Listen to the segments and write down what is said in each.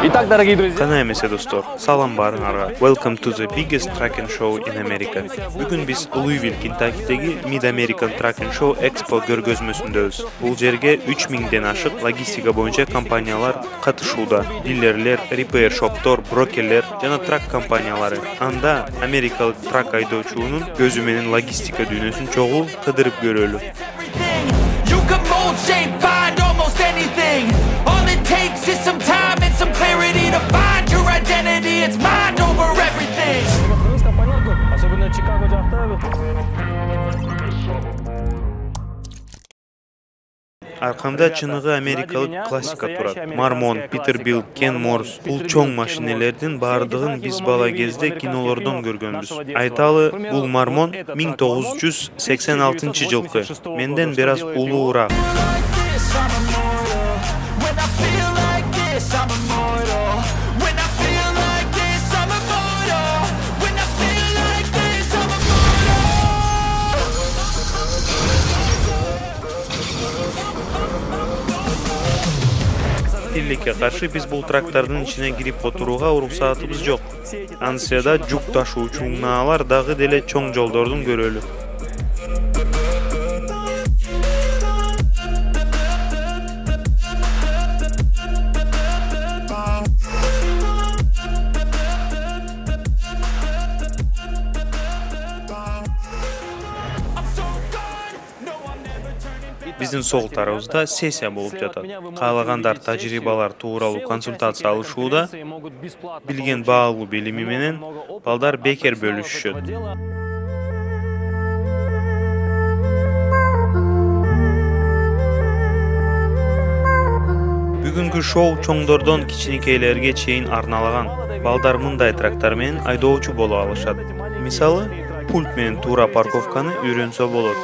Итак, дорогие друзья. Кана эмесе достор, салам барыңарга. Welcome to the biggest truck and show in America. Бүгүн биз Луивилл, Кентакидеги Mid American Truck and Show Expo көргөзмөсүндөбүз. Бул жерге 3000ден ашык логистика боюнча компаниялар катышууда. Дилерлер, repair shoптор, брокерлер жана трак компаниялары. Анда америкалык трак айдоочунун көзү менен логистика дүйнөсүн чогуу кыдырып көрөлү. You can mold, shape, find almost anything. All it takes is some time and some clarity to find your identity. It's mind over everything. Особенно Чикаго жакта. Аркамда чыныгы америкалык классика турат. Мармон, Питербилт, Кен Морс. Бул чоң машинелердин бардыгын биз бала кезде кинолордон көргөнбүз. Айталы, бул Мармон 1986 жылкы. Менден бир аз улуураак. Тиликке каршы биз бул трактардын ичине кирип отурууга уруксаатыбыз жок. Ансияда жүк ташуучу унааlar дагы деле чоң жолдордун көрөлү. Биздин сол тарабыбызда сессия болуп жатат. Каалагандар тажрыйбалар тууралуу консультация алышууда, билген баалуу билими менен балдар бекер бөлүшүшөт. Бүгүнкү шоу чоңдордон кичинекейлерге чейин арналаган. Балдар мындай трактар менен айдоочу боло алышат. Мисалы, пульт менен туура парковканы үйрөнсө болот.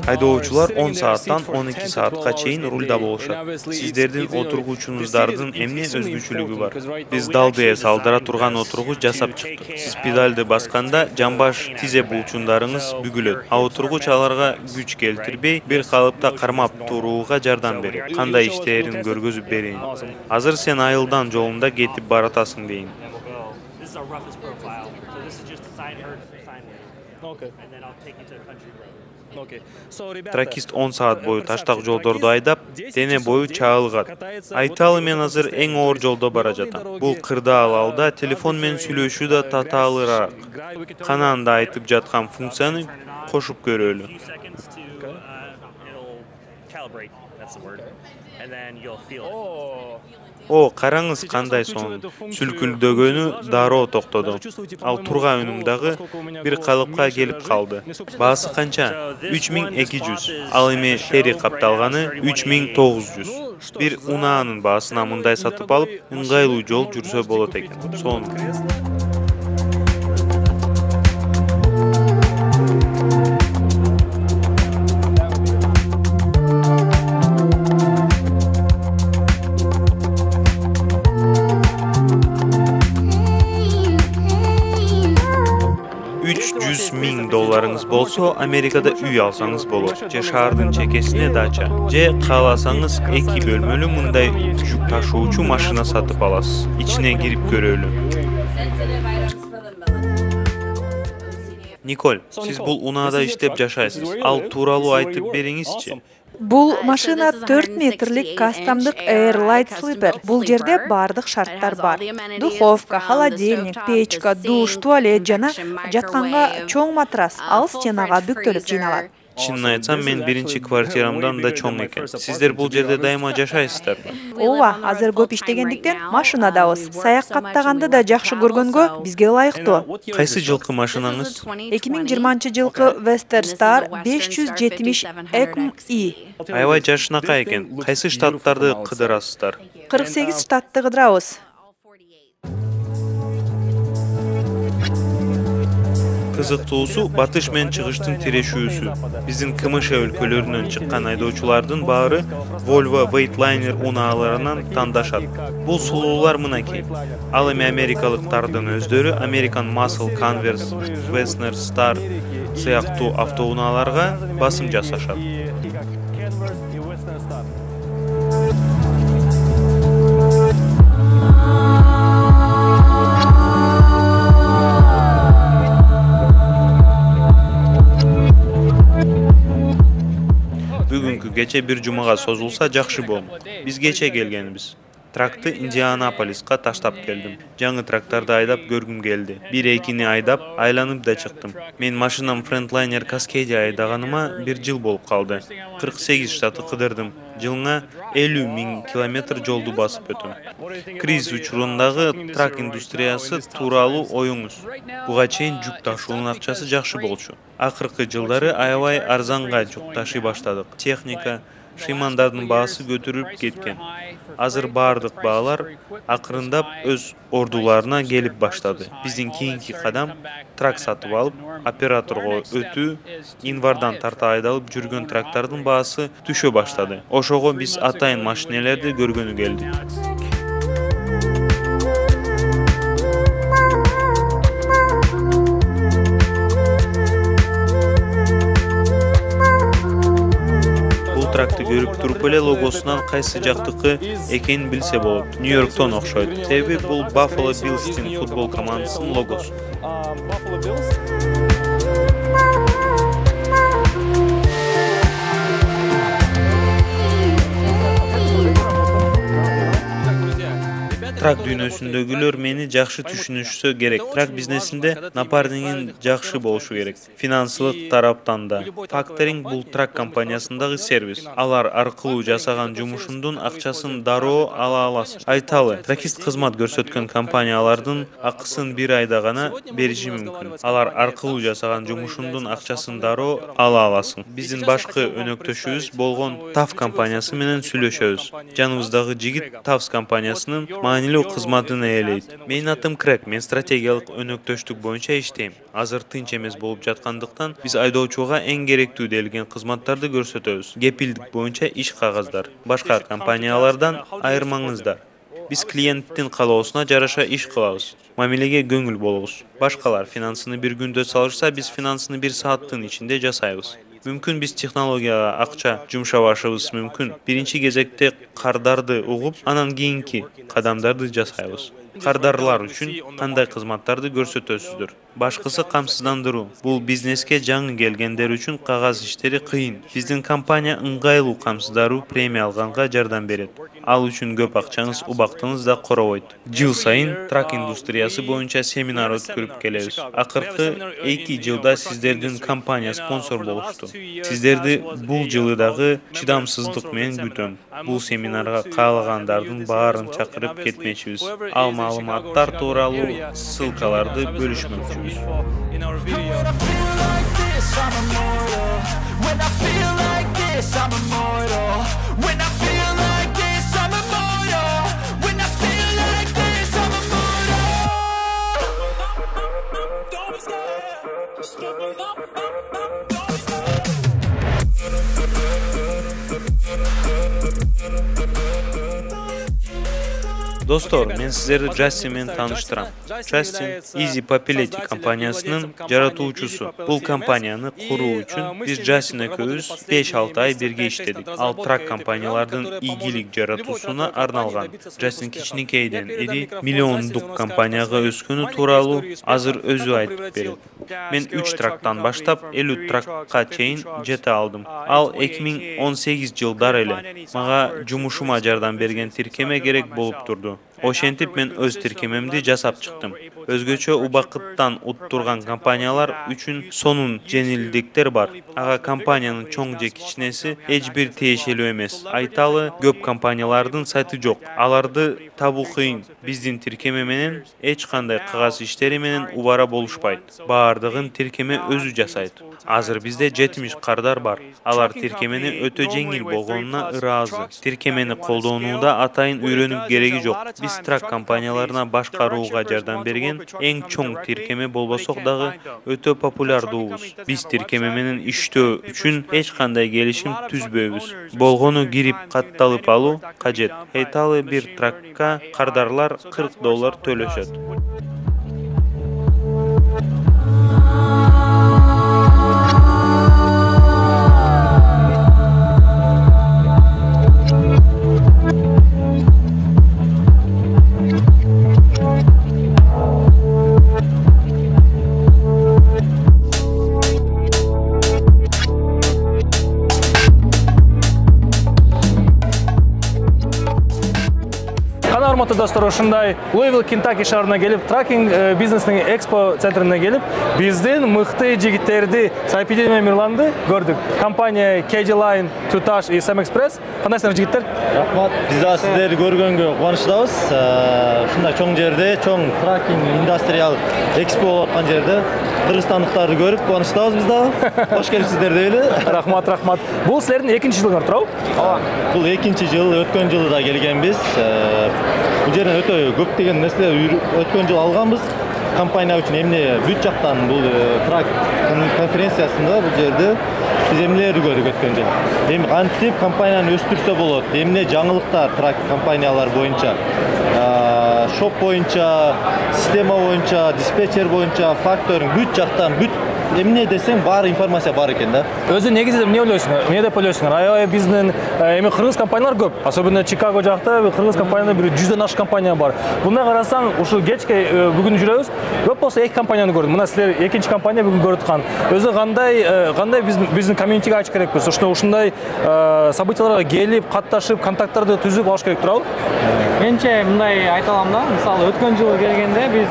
Айдоочулар 10 сааттан 12 саатка чейин рульда болушат. Сиздердин отургучуңуздардын эмне өзгөчөлүгү бар? Биз далдыя салдыра турган отургуч жасап чыктык. Сиз педалды басканда жамбаш тизе булчундарыңыз бүгүлөт. А отургуч аларга күч келтирбей, бир калыпта кармап турууга жардам берет. Кандай иштерин көргөзүп берейин. Азыр сен айылдан жолунда кетип баратасың дейин. Тракист 10 саат бою таштак жолдорду айдап, дене бою чагылгат. Айталы, мен азыр эң оор жолдо бара жатам. Бул кырдаал алда телефон менен сүйлөшүү да татаалыраак. Канаанда айтып жаткан функцияны кошуп көрөлү. О, караңыз кандай сонун. Сүлкүлдөгөнү дароо токтоду. Ал турган үнүм дагы бир калыпка келип калды. Баасы канча? 3200. Ал эми тери капталганы 3900. Бир унаанын баасына мындай сатып алып, ыңгайлуу жол жүрсө болот экен. Сонун. $100,000 болсо, Америкада үй алсаңыз болот. Же шаардын чекесине дача. Же кааласаңыз 2 бөлмөлүү мындай жүк ташуучу машина сатып аласыз. Ичине кирип көрөлү. Николь, сиз бул унаада иштеп жашайсыз. Ал тууралуу айтып бериңизчи. Бул машина 4 метрлик кастомдук Airlight Sleeper. Бул жерде бардык шарттар бар. Духовка, холодильник, печка, душ, туалет жана жатканга чоң матрас, ал стенага бүктөлүп жыйналат. Чынын айтсам, мен биринчи квартирамдан да чоң экен. Сиздер бул жерде дайыма жашайсыздарбы? Ооба, азыр көп иштегендиктен машинадабыз. Саякаттаганды да жакшы көргөнгө бизге ылайыктуу. Кайсы жылкы машинаңыз? 2020-жылкы Western Star 570 ECM-i. Аябай жашынакай экен. Кайсы штаттарды кыдырасыздар? 48 штатты кыдырабыз. Kızıktуусу батыш менен чыгыштын тирешүүсү. Биздин КМШ өлкөлөрүнөн чыккан айдоочулардын баары Volvo Weightliner унааларынан тандашат. Бул сулуулар мынакей. Ал эми америкалыктардын өздөрү American Muscle, Converse, Westner, Star сыяктуу автоунааларга басым жасашат. Бүгүнкү кече бир жумага созулса жакшы болмок. Биз кече келгенбиз. Тракты Индианаполиска таштап келдим. Жаңы трактарды айдап көргүм келди. 1-2-ни айдап, айланып да чыктым. Мен машинам Freightliner Cascadia айдаганыма 1 жыл болуп калды. 48 штаты кыдырдым. Жылына 50 000 километр жолду басып өтөм. Кризис учурундагы трак индустриясы тууралуу оюңуз. Буга чейин жүк ташуунун акчасы жакшы болчу. Акыркы жылдары аябай арзанга жүк ташый баштадык. Техника, шыймандардын баасы көтөрүлүп кеткен. Азыр баардык баалар акырындап өз ордуларына келип баштады. Биздин кийинки кадам трак сатып алып, операторго өтүү, январдан тарта айдалып жүргөн трактардын баасы түшө баштады. Ошого биз атайын машинелерди көргөнү келдик. Тракты көрүп туруп эле логосунан кайсы жактыкы экенин билсе болот. Нью-Йорктон окшойт. Себеби бул Buffalo Bills'тин футбол командасынын логосу. Трак дүйнөсүндөгүлөр мени жакшы түшүнүшсө керек. Трак бизнесинде напарнигин жакшы болушу керек. Финансылык тараптан да. Факторинг бул трак компаниясындагы сервис. Алар аркылуу жасаган жумушуңдун акчасын дароо ала аласың. Айталы, тракист кызмат көрсөткөн компаниялардын акысын 1 айда гана бериши мүмкүн. Алар аркылуу жасаган жумушуңдун акчасын дароо ала аласың. Биздин башкы өнөктөшүбүз болгон TAF компаниясы менен сүйлөшөбүз. Жаныбыздагы жигит TAF компаниясынын маанилүү кызматын ээлейт. Менин атым Крэг, мен стратегиялык өнөктөштүк боюнча иштейм. Азыр тынч эмес болуп жаткандыктан биз айдоочуга эң керектүү делген кызматтарды көрсөтөбүз. Кепилдик боюнча иш кагаздар. Башка компаниялардан айырмаңыздар. Биз клиенттин каалоосуна жараша иш кылабыз. Мамилеге көңүл болобуз. Башкалар финансыны 1 күндө салышса, биз финансыны 1 сааттын ичинде жасайбыз. Мүмкүн биз технологияга акча жумшабашыбыз мүмкүн. Биринчи кезекте кардарды угуп, анан кийинки кадамдарды жасайбыз. Кардарлар үчүн кандай кызматтарды көрсөтөсүздөр? Башкысы камсыздандыруу. Бул бизнеске жаңы келгендер үчүн кагаз иштери кыйын. Биздин компания ыңгайлуу камсыздаруу премия алганга жардам берет. Ал үчүн көп акчаңыз, убактыңыз да коробойт. Жыл сайын трак индустриясы боюнча семинар өткөрүп келебиз. Акыркы 2 жылда сиздердин компания спонсор болушту. Сиздерди бул жылы дагы чыдамсыздык менен күтөм. Бул семинарга каалагандардын баарын чакырып кетмекчибиз. Ал маалыматтар тууралуу ссылкаларды бөлүшмөкчүбүз. Достор, мен сиздерди Джастин менен тааныштырам. Джастин Easy Mobility компаниясынын жаратуучусу. Бул компанияны куруу үчүн биз Джастин экөөбүз 5-6 ай бирге иштедик. Ал трак компаниялардын ийгилик жаратуусуна арналган. Джастин кичинекейден ири миллиондук компанияга өскөнү тууралуу азыр өзү айтып берет. Мен 3 трактан баштап 50 тракка чейин жете алдым. Ал 2018 жылдары эле мага жумушума жардам берген тиркеме керек болуп турду. Ошентип мен өз тиркемемди жасап чыктым. Өзгөчө убакыттан уттурган компаниялар үчүн сонун жеңилдиктер бар. Ага компаниянын чоң же кичинеси эч бир тиешелүү эмес. Айталы, көп компаниялардын сайты жок. Аларды табуу кыйын. Биздин тиркеме менен эч кандай кагаз иштери менен убара болушпайт. Баардыгын тиркеме өзү жасайт. Азыр бизде 70 кардар бар. Алар тиркемени өтө жеңил болгонуна ыраазы. Тиркемени колдонууда атайын үйрөнүп кереги жок. Biz trак компанияларына башкарууга жардам берген эң чоң тиркеме болбосок дагы өтө популярдуубуз. Биз тиркеме менен иштөө үчүн эч кандай келишим түзбөйбүз. Болгону кирип катталып алуу кажет. Айталы бир тракка кардарлар $40 төлөшөт. Урматтуу достор, ушундай Луивилл, Кентаки шаарына келип, тракинг бизнесинин экспо центрине келип, биздин мыкты жигиттерди Сайпидин менен Мирланды көрдүк. Компания KG Line, Tutash и Sam Express. Кандайсыңар жигиттер? Рахмат. Биз да сиздерди көргөнгө кубанычтабыз. Ушундай чоң жерде, чоң тракинг индустриал экспо болуп аткан жерде кыргызстандыктарды көрүп кубанычтабыз биз да. Кош келипсиздер дейли. Рахмат, рахмат. Бул силердин экинчи жылыңар туурабы? Ооба. Бул экинчи жыл, өткөн жылы да келгенбиз. Бул жерден өтө көптөгөн нерселер өткөн жыл алганбыз. Компания үчүн эмне бүт жактан бул трак конференциясында бул жерде биз эмнелерди көрдүк өткөн жыл. Эми кантип компанияны өстүрсө болот, эмне жаңылыктар трак компаниялар боюнча, шоп боюнча, система боюнча, диспетчер боюнча, факторинг бүт жактан бүт эмне десең баары информация бар экен да. Өзү негизи эмне ойлойсуңар? Эмне деп ойлойсуңар? Аябай биздин эми кыргыз компаниялар көп. Особенно Чикаго жакта кыргыз компаниялар бир 100дөн ашык компания бар. Мындай карасаң, ушул кечке бүгүн жүрөбүз. Көп болсо эки компанияны көрдүм. Мына силер экинчи компания бүгүн көрүп аткан. Өзү кандай биздин комьюнитиге ачык керекпиз. Ушундай событияларга келип, катташып, контакттарды түзүп алыш керек туурабы? Менче мындай айта алам да. Мисалы өткөн жылы келгенде биз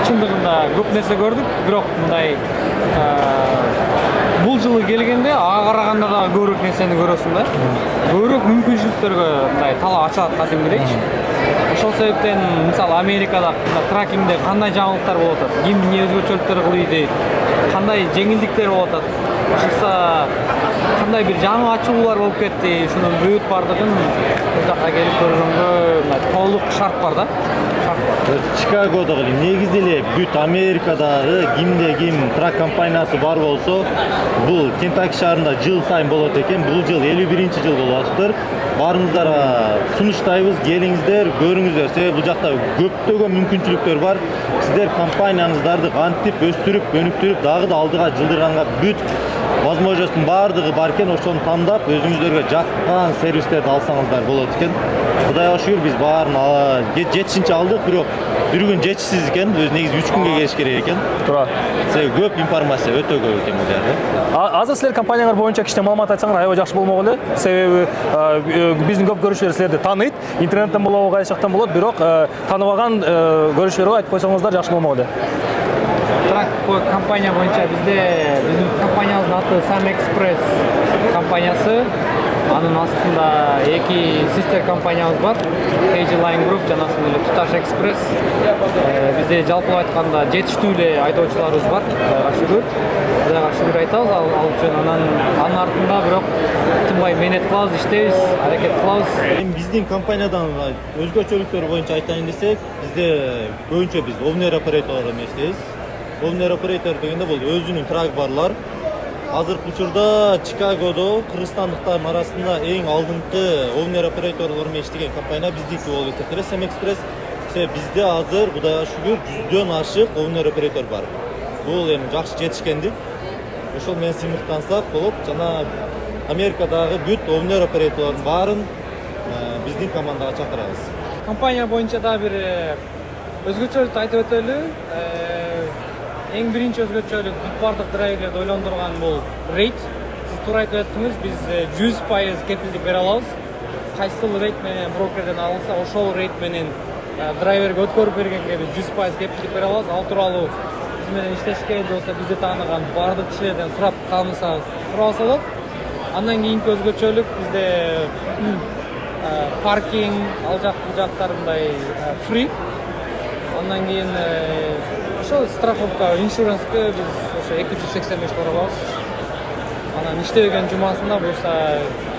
чындыгында көп нерсе көрдүк, бирок мындай бул жылы келгенде ага караганда да көбүрөөк нерсени көрөсүң да. Көбүрөөк мүмкүнчүлүктөргө мындай талап ачылат кадимгидейчи. Ошол себептен мисалы Америкада тракингде кандай жаңылыктар болуп атат, ким эмне өзгөчөлүктөр кылыйды, кандай жеңилдиктер болуп атат. Ошондо кандай бир жаңы ачуулар болуп кетти, ушунун бүт бардыгын бул жакка келип көргөнгө толук шарт бар да. Чикагодагы негизи эле бүт Америкадагы кимде ким трак компаниясы бар болсо, бул Кентаки шаарында жыл сайын болот экен. Бул жыл 51-жыл болуп атыптыр. Барыңыздарга сунуштайбыз, келиңиздер, көрүңүздөр. Себеби бул жакта көптөгөн мүмкүнчүлүктөр бар. Сиздер компанияңыздарды кантип өстүрүп, өнүктүрүп, дагы да алдыга жылдырганга бүт возможностун бардыгы бар экен. Ошону тандап, өзүңүздөргө жаккан сервистерди алсаңыздар болот экен. Кудайга шүгүр, биз баарын жетишинче алдык, бирок бир күн жетишсиз экен. Өзү негизи 3 күнгө келиш керек экен. Туура. Себеби көп информация өтө көп экен бул жерде. Азыр силер компанияңар боюнча кичине маалымат айтсаңар аябай жакшы болмок эле. Себеби биздин көп көрүүчүлөр силерди тааныйт. Интернеттен болобу, кайсы жактан болот, бирок тааныбаган көрүүчүлөргө айтып койсоңуздар жакшы болмок эле. Трак компания боюнча биздин компаниябыздын аты Sam Express компаниясы. Анын астында эки систер компаниябыз бар. KG Line Group жана Tutash Express. Бизде жалпылап айтканда жетиштүү эле айдоочуларыбыз бар. Кудайга шүгүр айтабыз ал үчүн. Анын артында бирок тынбай менет кылабыз, иштейбиз, аракет кылабыз. Эми биздин компаниядан өзгөчөлүктөр боюнча айтайын десек, бизде көбүнчө биз owner operator эместейбиз. Owner operator дегенде бул өзүнүн трак барлар. Азыркы учурда Чикагодо кыргызстандыктардын арасында эң алдыңкы owner operaторлор менен иштеген компания биздики болуп эсептелет, Sam Express. Себеби бизде азыр Кудайга шүгүр 100дөн ашык owner operator бар. Бул эми жакшы жетишкендик. Ошол менен сыймыктансак болот. Жана Америкадагы бүт owner operaторлордун баарын биздин командага чакырабыз. Компания боюнча да бир өзгөчөлүктү айтып өтөлү. Эң биринчи өзгөчөлүк бүт бардык драйверлерди ойлондурган бул рейт. Сиз туура айтып өттүңүз, биз 100% кепилдик бере алабыз. Кайсыл рейт менен брокерден алынса, ошол рейт менен драйверге өткөрүп бергенге биз 100% кепилдик бере алабыз. Ал тууралуу биз менен иштешке керек болсо, бизди тааныган бардык кишилерден сурап калмасаңыз сурап алса болот. Андан кийинки өзгөчөлүк бизде паркинг, ал жак бул жактар мындай фри. Андан кийин ошо страховка, иншуранска биз ошо 285 алабыз. Анан иштебеген жумасында буюрса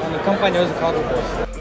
аны компания өзү кабыл кылат.